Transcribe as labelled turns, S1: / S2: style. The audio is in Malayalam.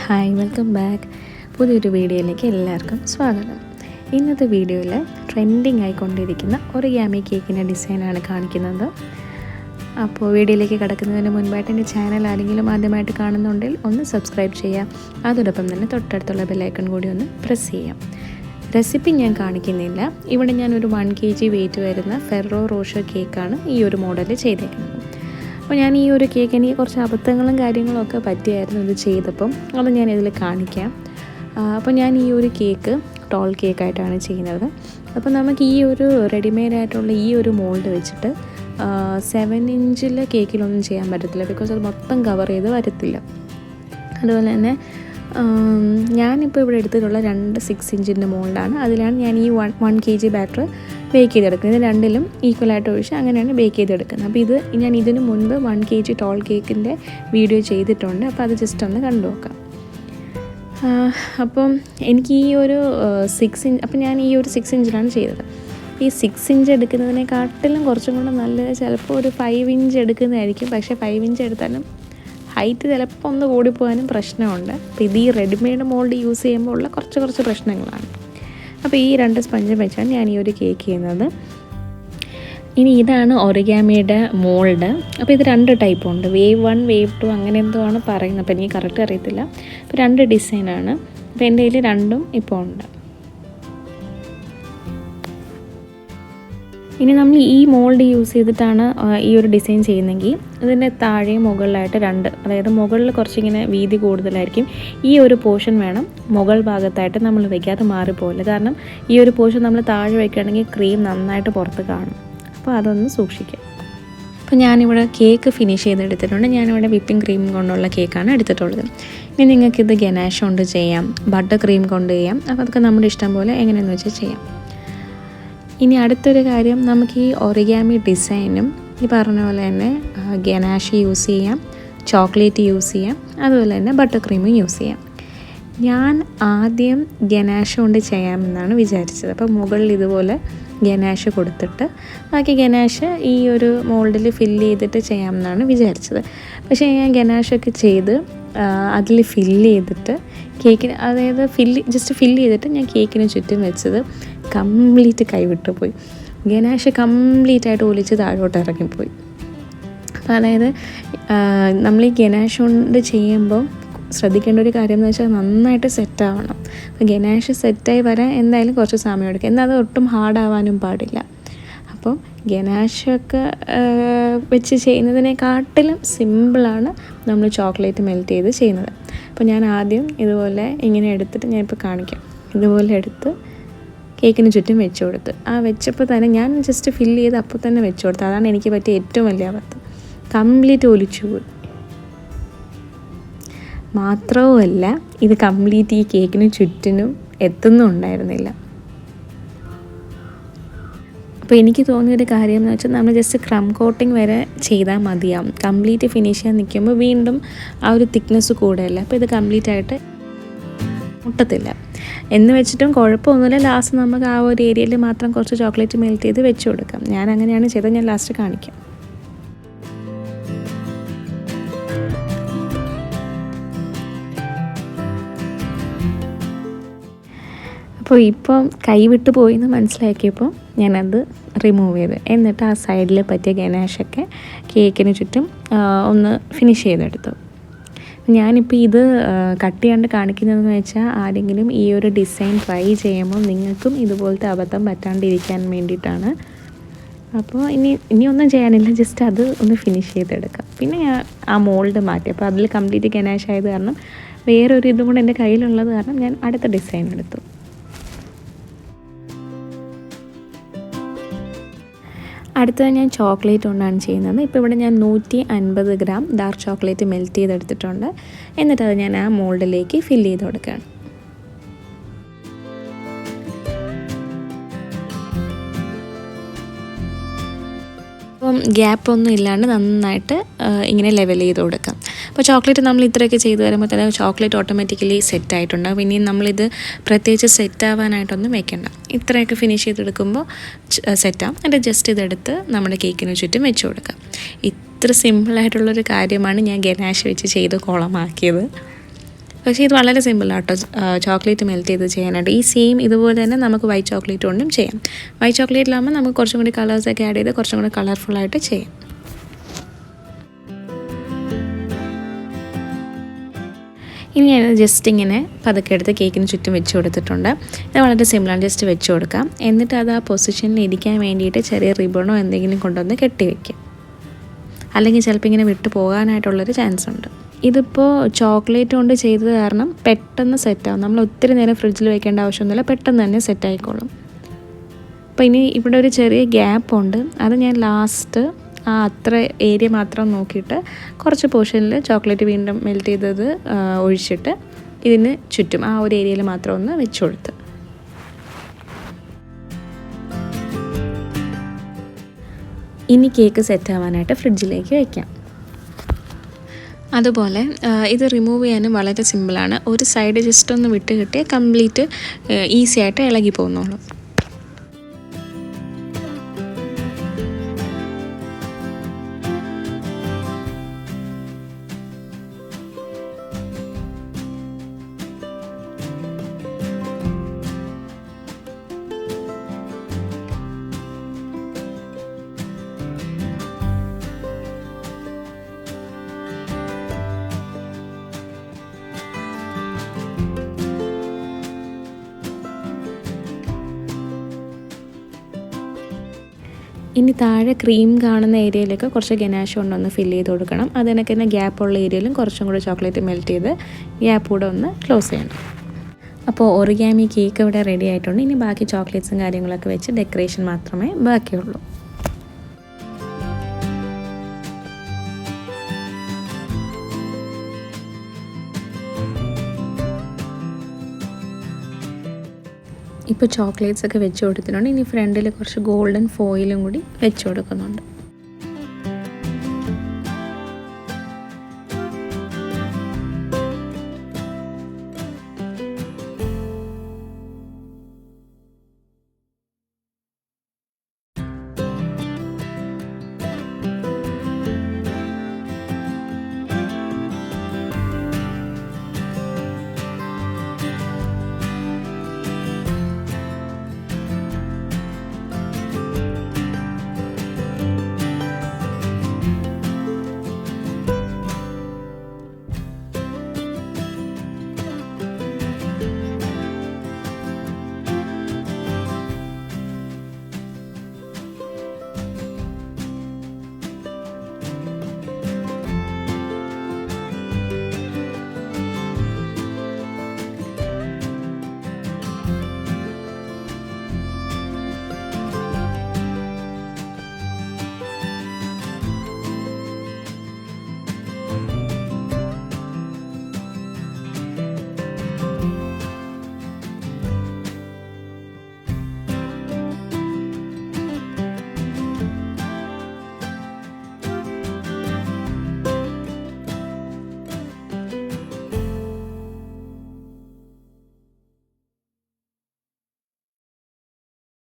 S1: Hi, welcome back. പുതിയൊരു വീഡിയോയിലേക്ക് എല്ലാവർക്കും സ്വാഗതം. ഇന്നത്തെ വീഡിയോയിൽ ട്രെൻഡിങ് ആയിക്കൊണ്ടിരിക്കുന്ന ഒറിഗാമി കേക്കിൻ്റെ ഡിസൈനാണ് കാണിക്കുന്നത്. അപ്പോൾ വീഡിയോയിലേക്ക് കിടക്കുന്നതിന് മുൻപായിട്ട് എൻ്റെ ചാനൽ ആരെങ്കിലും ആദ്യമായിട്ട് കാണുന്നുണ്ടെങ്കിൽ ഒന്ന് സബ്സ്ക്രൈബ് ചെയ്യാം. അതോടൊപ്പം തന്നെ തൊട്ടടുത്തുള്ള ബെല്ലൈക്കൺ കൂടി ഒന്ന് പ്രസ് ചെയ്യാം. റെസിപ്പി ഞാൻ കാണിക്കുന്നില്ല. ഇവിടെ ഞാനൊരു 1 kg വെയിറ്റ് വരുന്ന ഫെറോ റോഷർ കേക്കാണ് ഈ ഒരു മോഡൽ ചെയ്തേക്കുന്നത്. അപ്പോൾ ഞാൻ ഈ ഒരു കേക്ക് എനിക്ക് കുറച്ച് അബദ്ധങ്ങളും കാര്യങ്ങളും ഒക്കെ പറ്റിയായിരുന്നു ഇത് ചെയ്തപ്പം. അത് ഞാൻ ഇതിൽ കാണിക്കാം. അപ്പോൾ ഞാൻ ഈ ഒരു കേക്ക് ടോൾ കേക്കായിട്ടാണ് ചെയ്യുന്നത്. അപ്പോൾ നമുക്ക് ഈ ഒരു റെഡിമെയ്ഡ് ആയിട്ടുള്ള ഈ ഒരു മോൾഡ് വെച്ചിട്ട് 7 ഇഞ്ചിൽ കേക്കിലൊന്നും ചെയ്യാൻ പറ്റത്തില്ല, ബിക്കോസ് അത് മൊത്തം കവർ ചെയ്ത് വരത്തില്ല. അതുപോലെ തന്നെ ഞാനിപ്പോൾ ഇവിടെ എടുത്തിട്ടുള്ള 2 6 ഇഞ്ചിൻ്റെ മോൾഡാണ്. അതിലാണ് ഞാൻ ഈ 1 kg ബാറ്റർ ബേക്ക് ചെയ്തെടുക്കുന്നത്. ഇത് രണ്ടിലും ഈക്വലായിട്ട് ഒഴിച്ച് അങ്ങനെയാണ് ബേക്ക് ചെയ്തെടുക്കുന്നത്. അപ്പോൾ ഇത് ഞാൻ ഇതിന് മുൻപ് 1 kg ടോൾ കേക്കിൻ്റെ വീഡിയോ ചെയ്തിട്ടുണ്ട്. അപ്പോൾ അത് ജസ്റ്റ് ഒന്ന് കണ്ടു നോക്കാം. അപ്പം എനിക്ക് ഈ ഒരു 6 ഇഞ്ച്, അപ്പം ഞാൻ ഈ ഒരു 6 ഇഞ്ചിലാണ് ചെയ്തത്. ഈ 6 ഇഞ്ച് എടുക്കുന്നതിനെക്കാട്ടിലും കുറച്ചും കൂടെ നല്ലത് ചിലപ്പോൾ ഒരു 5 ഇഞ്ച് എടുക്കുന്നതായിരിക്കും. പക്ഷേ 5 ഇഞ്ച് എടുത്താലും ഹൈറ്റ് ചിലപ്പോൾ ഒന്ന് കൂടിപ്പോകാനും പ്രശ്നമുണ്ട്. അപ്പോൾ ഇത് ഈ റെഡിമെയ്ഡ് മോൾഡ് യൂസ് ചെയ്യുമ്പോൾ ഉള്ള കുറച്ച് പ്രശ്നങ്ങളാണ്. അപ്പോൾ ഈ 2 സ്പഞ്ചും വെച്ചാണ് ഞാൻ ഈ ഒരു കേക്ക് ചെയ്യുന്നത്. ഇനി ഇതാണ് ഒറിഗാമിയുടെ മോൾഡ്. അപ്പോൾ ഇത് 2 ടൈപ്പ് ഉണ്ട്, വേവ് 1 വേവ് 2 അങ്ങനെ എന്തോ ആണ് പറയുന്നത്. അപ്പോൾ എനിക്ക് കറക്റ്റ് അറിയത്തില്ല. അപ്പോൾ 2 ഡിസൈനാണ്. അപ്പോൾ എൻ്റെ കയ്യിൽ 2ഉം ഇപ്പോൾ ഉണ്ട്. ഇനി നമ്മൾ ഈ മോൾഡ് യൂസ് ചെയ്തിട്ടാണ് ഈ ഒരു ഡിസൈൻ ചെയ്യുന്നതെങ്കിൽ ഇതിൻ്റെ താഴെ മുകളിലായിട്ട് 2, അതായത് മുകളിൽ കുറച്ചിങ്ങനെ വീതി കൂടുതലായിരിക്കും. ഈ ഒരു പോർഷൻ വേണം മുകൾ ഭാഗത്തായിട്ട് നമ്മൾ വയ്ക്കുക, അത് മാറിപ്പോകില്ല. കാരണം ഈ ഒരു പോർഷൻ നമ്മൾ താഴെ വയ്ക്കുകയാണെങ്കിൽ ക്രീം നന്നായിട്ട് പുറത്ത് കാണും. അപ്പോൾ അതൊന്ന് സൂക്ഷിക്കുക. അപ്പോൾ ഞാനിവിടെ കേക്ക് ഫിനിഷ് ചെയ്തെടുത്തിട്ടുണ്ട്. ഞാനിവിടെ വിപ്പിംഗ് ക്രീം കൊണ്ടുള്ള കേക്കാണ് എടുത്തിട്ടുള്ളത്. ഇനി നിങ്ങൾക്കിത് ഗനാഷ് കൊണ്ട് ചെയ്യാം, ബട്ടർ ക്രീം കൊണ്ട് ചെയ്യാം. അപ്പോൾ അതൊക്കെ നമ്മുടെ ഇഷ്ടം പോലെ എങ്ങനെയെന്ന് വെച്ചാൽ ചെയ്യാം. ഇനി അടുത്തൊരു കാര്യം, നമുക്ക് ഈ ഒറിഗാമി ഡിസൈനും ഈ പറഞ്ഞ പോലെ തന്നെ ഗനാഷ് യൂസ് ചെയ്യാം, ചോക്ലേറ്റ് യൂസ് ചെയ്യാം, അതുപോലെ തന്നെ ബട്ടർ ക്രീമും യൂസ് ചെയ്യാം. ഞാൻ ആദ്യം ഗനാഷ് കൊണ്ട് ചെയ്യാമെന്നാണ് വിചാരിച്ചത്. അപ്പോൾ മുകളിൽ ഇതുപോലെ ഗനാഷ് കൊടുത്തിട്ട് ബാക്കി ഗനാഷ് ഈ ഒരു മോൾഡിൽ ഫില്ല് ചെയ്തിട്ട് ചെയ്യാമെന്നാണ് വിചാരിച്ചത്. പക്ഷേ ഞാൻ ഗനാഷൊക്കെ ചെയ്ത് അതിൽ ഫില്ല് ചെയ്തിട്ട് കേക്കിന്, അതായത് ജസ്റ്റ് ഫില്ല് ചെയ്തിട്ട് ഞാൻ കേക്കിന് ചുറ്റും വെച്ചത് കംപ്ലീറ്റ് കൈവിട്ട് പോയി. ഗനാഷ് കംപ്ലീറ്റ് ആയിട്ട് ഒലിച്ച് താഴോട്ട് ഇറങ്ങിപ്പോയി. അപ്പോൾ അതായത് നമ്മൾ ഈ ഗനാഷ് കൊണ്ട് ചെയ്യുമ്പോൾ ശ്രദ്ധിക്കേണ്ട ഒരു കാര്യം എന്ന് വെച്ചാൽ നന്നായിട്ട് സെറ്റാവണം. അപ്പോൾ ഗനാഷ് സെറ്റായി വരാൻ എന്തായാലും കുറച്ച് സമയം എടുക്കും. എന്നാൽ അത് ഒട്ടും ഹാർഡാവാനും പാടില്ല. അപ്പം ഗനാഷൊക്കെ വെച്ച് ചെയ്യുന്നതിനെക്കാട്ടിലും സിമ്പിളാണ് നമ്മൾ ചോക്ലേറ്റ് മെൽറ്റ് ചെയ്ത് ചെയ്യുന്നത്. അപ്പോൾ ഞാൻ ആദ്യം ഇതുപോലെ ഇങ്ങനെ എടുത്തിട്ട് ഞാനിപ്പോൾ കാണിക്കാം. ഇതുപോലെ എടുത്ത് കേക്കിന് ചുറ്റും വെച്ച് കൊടുത്ത്, ആ വെച്ചപ്പോൾ തന്നെ ഞാൻ ജസ്റ്റ് ഫില്ല് ചെയ്ത് അപ്പോൾ തന്നെ വെച്ച് കൊടുത്തു. അതാണ് എനിക്ക് പറ്റിയ ഏറ്റവും വലിയ അബദ്ധം. കംപ്ലീറ്റ് ഒലിച്ചു പോയി. മാത്രവുമല്ല, ഇത് കംപ്ലീറ്റ് ഈ കേക്കിന് ചുറ്റിനും എത്തുന്നുണ്ടായിരുന്നില്ല. അപ്പോൾ എനിക്ക് തോന്നിയൊരു കാര്യം എന്ന് വെച്ചാൽ നമ്മൾ ജസ്റ്റ് ക്രം കോട്ടിങ് വരെ ചെയ്താൽ മതിയാവും. കംപ്ലീറ്റ് ഫിനിഷ് ചെയ്യാൻ നിൽക്കുമ്പോൾ വീണ്ടും ആ ഒരു തിക്നെസ് കൂടെയല്ല. അപ്പോൾ ഇത് കംപ്ലീറ്റ് ആയിട്ട് മുട്ടത്തില്ല എന്ന് വെച്ചിട്ടും കുഴപ്പമൊന്നുമില്ല. ലാസ്റ്റ് നമുക്ക് ആ ഒരു ഏരിയയിൽ മാത്രം കുറച്ച് ചോക്ലേറ്റ് മെൽറ്റ് ചെയ്ത് വെച്ച് കൊടുക്കാം. ഞാൻ അങ്ങനെയാണ് ചെയ്തത്. ഞാൻ ലാസ്റ്റ് കാണിക്കാം. അപ്പോൾ ഇപ്പം കൈവിട്ട് പോയിന്ന് മനസ്സിലാക്കിയപ്പോൾ ഞാനത് റിമൂവ് ചെയ്ത്, എന്നിട്ട് ആ സൈഡിൽ പറ്റിയ ഗനാഷൊക്കെ കേക്കിന് ചുറ്റും ഒന്ന് ഫിനിഷ് ചെയ്തെടുത്തു. ഞാനിപ്പോൾ ഇത് കട്ട് ചെയ്യാണ്ട് കാണിക്കുന്നതെന്ന് വെച്ചാൽ ആരെങ്കിലും ഈ ഒരു ഡിസൈൻ ട്രൈ ചെയ്യുമ്പോൾ നിങ്ങൾക്കും ഇതുപോലത്തെ അബദ്ധം പറ്റാണ്ടിരിക്കാൻ വേണ്ടിയിട്ടാണ്. അപ്പോൾ ഇനിയൊന്നും ചെയ്യാനില്ല, ജസ്റ്റ് അത് ഒന്ന് ഫിനിഷ് ചെയ്തെടുക്കാം. പിന്നെ ഞാൻ ആ മോൾഡ് മാറ്റി. അപ്പോൾ അതിൽ കംപ്ലീറ്റ് ഗനാഷ് ആയത് കാരണം വേറൊരു ഇതും കൂടെ എൻ്റെ കയ്യിലുള്ളത് കാരണം ഞാൻ അടുത്ത ഡിസൈൻ എടുത്തു. അടുത്തത് ഞാൻ ചോക്ലേറ്റ് കൊണ്ടാണ് ചെയ്യുന്നത്. ഇപ്പോൾ ഇവിടെ ഞാൻ 150 ഗ്രാം ഡാർക്ക് ചോക്ലേറ്റ് മെൽറ്റ് ചെയ്തെടുത്തിട്ടുണ്ട്. എന്നിട്ടത് ഞാൻ ആ മോൾഡിലേക്ക് ഫില്ല് ചെയ്ത് കൊടുക്കുകയാണ്. അപ്പം ഗ്യാപ്പൊന്നും ഇല്ലാണ്ട് നന്നായിട്ട് ഇങ്ങനെ ലെവൽ ചെയ്ത് കൊടുക്കാം. അപ്പോൾ ചോക്ലേറ്റ് നമ്മൾ ഇത്രയൊക്കെ ചെയ്ത് വരുമ്പോൾ തന്നെ ചോക്ലേറ്റ് ഓട്ടോമാറ്റിക്കലി സെറ്റായിട്ടുണ്ടാകും. ഇനിയും നമ്മളിത് പ്രത്യേകിച്ച് സെറ്റാവാനായിട്ടൊന്നും വെക്കണ്ട. ഇത്രയൊക്കെ ഫിനിഷ് ചെയ്തെടുക്കുമ്പോൾ സെറ്റാവും. എന്നിട്ട് ജസ്റ്റ് ഇതെടുത്ത് നമ്മുടെ കേക്കിന് ചുറ്റും വെച്ച് കൊടുക്കാം. ഇത്ര സിമ്പിളായിട്ടുള്ളൊരു കാര്യമാണ് ഞാൻ ഗനാഷ് വെച്ച് ചെയ്ത് കുളമാക്കിയത്. പക്ഷേ ഇത് വളരെ സിമ്പിളാണ് കേട്ടോ, ചോക്ലേറ്റ് മെൽറ്റ് ചെയ്ത് ചെയ്യാനായിട്ട്. ഈ സെയിം ഇതുപോലെ തന്നെ നമുക്ക് വൈറ്റ് ചോക്ലേറ്റ് കൊണ്ടും ചെയ്യാം. വൈറ്റ് ചോക്ലേറ്റിലാകുമ്പോൾ നമുക്ക് കുറച്ചും കൂടി കളേഴ്സൊക്കെ ആഡ് ചെയ്ത് കുറച്ചും കൂടി കളർഫുള്ളായിട്ട് ചെയ്യാം. ഇനി ഞാൻ ജസ്റ്റ് ഇങ്ങനെ പതുക്കെ എടുത്ത് കേക്കിന് ചുറ്റും വെച്ച് കൊടുത്തിട്ടുണ്ട്. ഇത് വളരെ സിമ്പിളാണ്, ജസ്റ്റ് വെച്ച് കൊടുക്കാം. എന്നിട്ട് അത് ആ പൊസിഷനിൽ ഇരിക്കാൻ വേണ്ടിയിട്ട് ചെറിയ റിബണോ എന്തെങ്കിലും കൊണ്ടുവന്ന് കെട്ടി വയ്ക്കും. അല്ലെങ്കിൽ ചിലപ്പോൾ ഇങ്ങനെ വിട്ടു പോകാനായിട്ടുള്ളൊരു ചാൻസ് ഉണ്ട്. ഇതിപ്പോൾ ചോക്ലേറ്റ് കൊണ്ട് ചെയ്തത് കാരണം പെട്ടെന്ന് സെറ്റാവും. നമ്മൾ ഒത്തിരി നേരം ഫ്രിഡ്ജിൽ വയ്ക്കേണ്ട ആവശ്യമൊന്നുമില്ല, പെട്ടെന്ന് തന്നെ സെറ്റായിക്കോളും. അപ്പോൾ ഇനി ഇവിടെ ഒരു ചെറിയ ഗ്യാപ്പുണ്ട്, അത് ഞാൻ ലാസ്റ്റ് ആ അത്ര ഏരിയ മാത്രം നോക്കിയിട്ട് കുറച്ച് പോർഷനിൽ ചോക്ലേറ്റ് വീണ്ടും മെൽറ്റ് ചെയ്തത് ഒഴിച്ചിട്ട് ഇതിന് ചുറ്റും ആ ഒരു ഏരിയയിൽ മാത്രം ഒന്ന് വെച്ച് കൊടുത്ത്. ഇനി കേക്ക് സെറ്റ് ആവാനായിട്ട് ഫ്രിഡ്ജിലേക്ക് വയ്ക്കാം. അതുപോലെ ഇത് റിമൂവ് ചെയ്യാനും വളരെ സിമ്പിളാണ്. ഒരു സൈഡ് ജസ്റ്റ് ഒന്ന് വിട്ട് കിട്ടിയാൽ കംപ്ലീറ്റ് ഈസി ആയിട്ട് ഇളകി പോകുന്നുള്ളൂ. ഇനി താഴെ ക്രീം കാണുന്ന ഏരിയയിലേക്ക് കുറച്ച് ഗനാഷ് കൊണ്ടൊന്ന് ഫില്ല് ചെയ്ത് കൊടുക്കണം. അതിനൊക്കെ തന്നെ ഗ്യാപ്പുള്ള ഏരിയയിലും കുറച്ചും കൂടി ചോക്ലേറ്റ് മെൽറ്റ് ചെയ്ത് ഗ്യാപ്പ് കൂടെ ഒന്ന് ക്ലോസ് ചെയ്യണം. അപ്പോൾ ഒറിഗാമി കേക്ക് ഇവിടെ റെഡി ആയിട്ടുണ്ട്. ഇനി ബാക്കി ചോക്ലേറ്റ്സും കാര്യങ്ങളൊക്കെ വെച്ച് ഡെക്കറേഷൻ മാത്രമേ ബാക്കിയുള്ളൂ. ഇപ്പോൾ ചോക്ലേറ്റ്സ് ഒക്കെ വെച്ച് കൊടുത്തിട്ടുണ്ട്. ഇനി ഫ്രണ്ടിൽ കുറച്ച് ഗോൾഡൻ ഫോയിലും കൂടി വെച്ച് കൊടുക്കുന്നുണ്ട്.